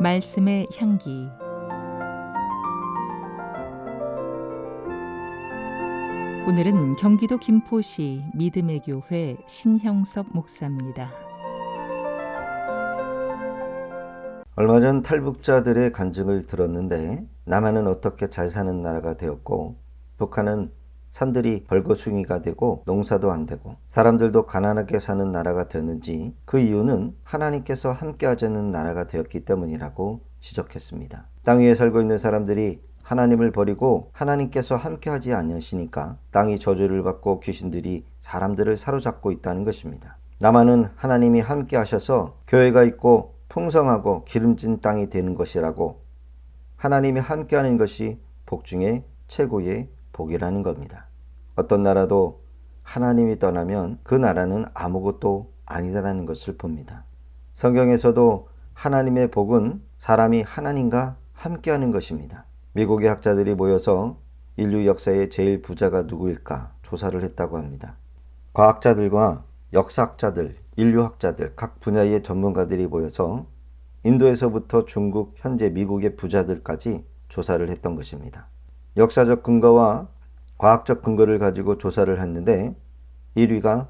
말씀의 향기. 오늘은 경기도 김포시 믿음의 교회 신형섭 목사입니다. 얼마 전 탈북자들의 간증을 들었는데 남한은 어떻게 잘 사는 나라가 되었고 북한은 산들이 벌거숭이가 되고 농사도 안 되고 사람들도 가난하게 사는 나라가 되었는지 그 이유는 하나님께서 함께하자는 나라가 되었기 때문이라고 지적했습니다. 땅 위에 살고 있는 사람들이 하나님을 버리고 하나님께서 함께하지 않으시니까 땅이 저주를 받고 귀신들이 사람들을 사로잡고 있다는 것입니다. 남한은 하나님이 함께하셔서 교회가 있고 풍성하고 기름진 땅이 되는 것이라고, 하나님이 함께하는 것이 복 중에 최고의 복이라는 겁니다. 어떤 나라도 하나님이 떠나면 그 나라는 아무것도 아니다라는 것을 봅니다. 성경에서도 하나님의 복은 사람이 하나님과 함께하는 것입니다. 미국의 학자들이 모여서 인류 역사의 제일 부자가 누구일까 조사를 했다고 합니다. 과학자들과 역사학자들, 인류학자들, 각 분야의 전문가들이 모여서 인도에서부터 중국, 현재 미국의 부자들까지 조사를 했던 것입니다. 역사적 근거와 과학적 근거를 가지고 조사를 했는데 1위가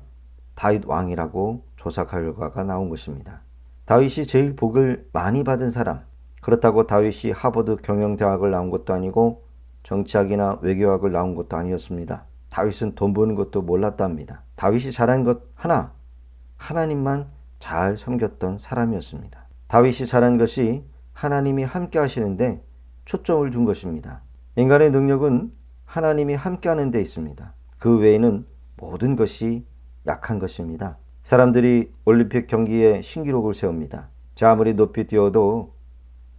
다윗 왕이라고 조사 결과가 나온 것입니다. 다윗이 제일 복을 많이 받은 사람, 그렇다고 다윗이 하버드 경영대학을 나온 것도 아니고 정치학이나 외교학을 나온 것도 아니었습니다. 다윗은 돈 버는 것도 몰랐답니다. 다윗이 잘한 것 하나, 하나님만 잘 섬겼던 사람이었습니다. 다윗이 잘한 것이 하나님이 함께 하시는데 초점을 둔 것입니다. 인간의 능력은 하나님이 함께하는 데 있습니다. 그 외에는 모든 것이 약한 것입니다. 사람들이 올림픽 경기에 신기록을 세웁니다. 아무리 높이 뛰어도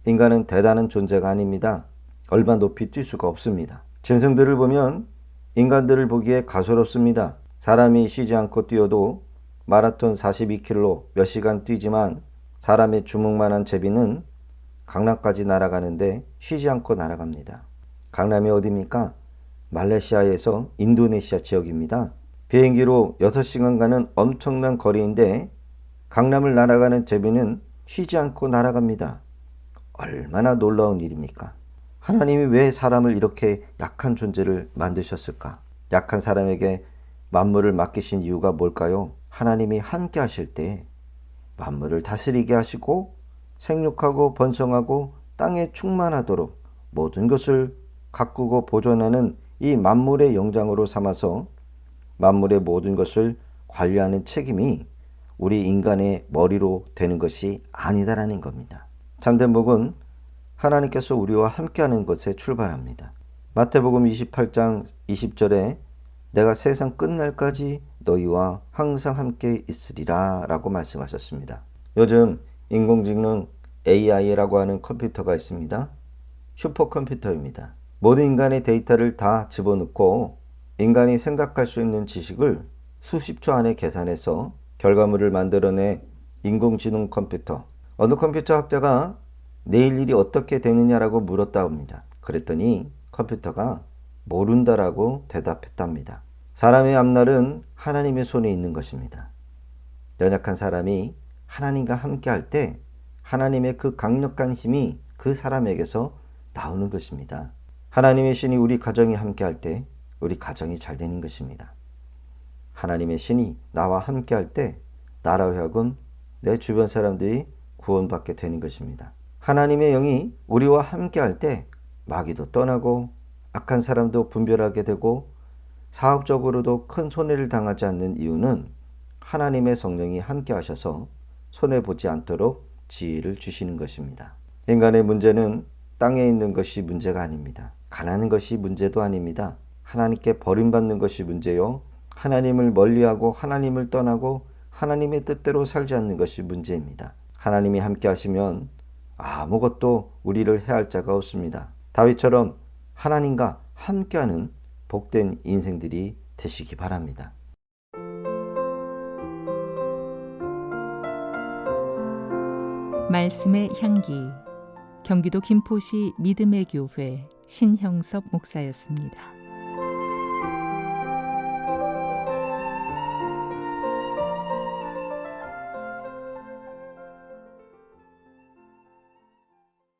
인간은 대단한 존재가 아닙니다. 얼마 높이 뛸 수가 없습니다. 짐승들을 보면 인간들을 보기에 가소롭습니다. 사람이 쉬지 않고 뛰어도 마라톤 42km 몇 시간 뛰지만 사람의 주먹만한 제비는 강남까지 날아가는데 쉬지 않고 날아갑니다. 강남이 어디입니까? 말레이시아에서 인도네시아 지역입니다. 비행기로 6시간 가는 엄청난 거리인데 강남을 날아가는 제비는 쉬지 않고 날아갑니다. 얼마나 놀라운 일입니까? 하나님이 왜 사람을 이렇게 약한 존재를 만드셨을까? 약한 사람에게 만물을 맡기신 이유가 뭘까요? 하나님이 함께 하실 때 만물을 다스리게 하시고 생육하고 번성하고 땅에 충만하도록 모든 것을 가꾸고 보존하는 이 만물의 영장으로 삼아서 만물의 모든 것을 관리하는 책임이 우리 인간의 머리로 되는 것이 아니다라는 겁니다. 참된 복은 하나님께서 우리와 함께하는 것에 출발합니다. 마태복음 28장 20절에 내가 세상 끝날까지 너희와 항상 함께 있으리라 라고 말씀하셨습니다. 요즘 인공지능 AI라고 하는 컴퓨터가 있습니다. 슈퍼컴퓨터입니다. 모든 인간의 데이터를 다 집어넣고 인간이 생각할 수 있는 지식을 수십 초 안에 계산해서 결과물을 만들어내 인공지능 컴퓨터. 어느 컴퓨터 학자가 내일 일이 어떻게 되느냐라고 물었다 합니다. 그랬더니 컴퓨터가 모른다라고 대답했답니다. 사람의 앞날은 하나님의 손에 있는 것입니다. 연약한 사람이 하나님과 함께할 때 하나님의 그 강력한 힘이 그 사람에게서 나오는 것입니다. 하나님의 신이 우리 가정에 함께할 때 우리 가정이 잘 되는 것입니다. 하나님의 신이 나와 함께할 때 나로 하여금 내 주변 사람들이 구원받게 되는 것입니다. 하나님의 영이 우리와 함께할 때 마귀도 떠나고 악한 사람도 분별하게 되고 사업적으로도 큰 손해를 당하지 않는 이유는 하나님의 성령이 함께 하셔서 손해보지 않도록 지혜를 주시는 것입니다. 인간의 문제는 땅에 있는 것이 문제가 아닙니다. 가난한 것이 문제도 아닙니다. 하나님께 버림받는 것이 문제요. 하나님을 멀리하고 하나님을 떠나고 하나님의 뜻대로 살지 않는 것이 문제입니다. 하나님이 함께 하시면 아무것도 우리를 해할 자가 없습니다. 다윗처럼 하나님과 함께하는 복된 인생들이 되시기 바랍니다. 말씀의 향기. 경기도 김포시 믿음의 교회 신형섭 목사였습니다.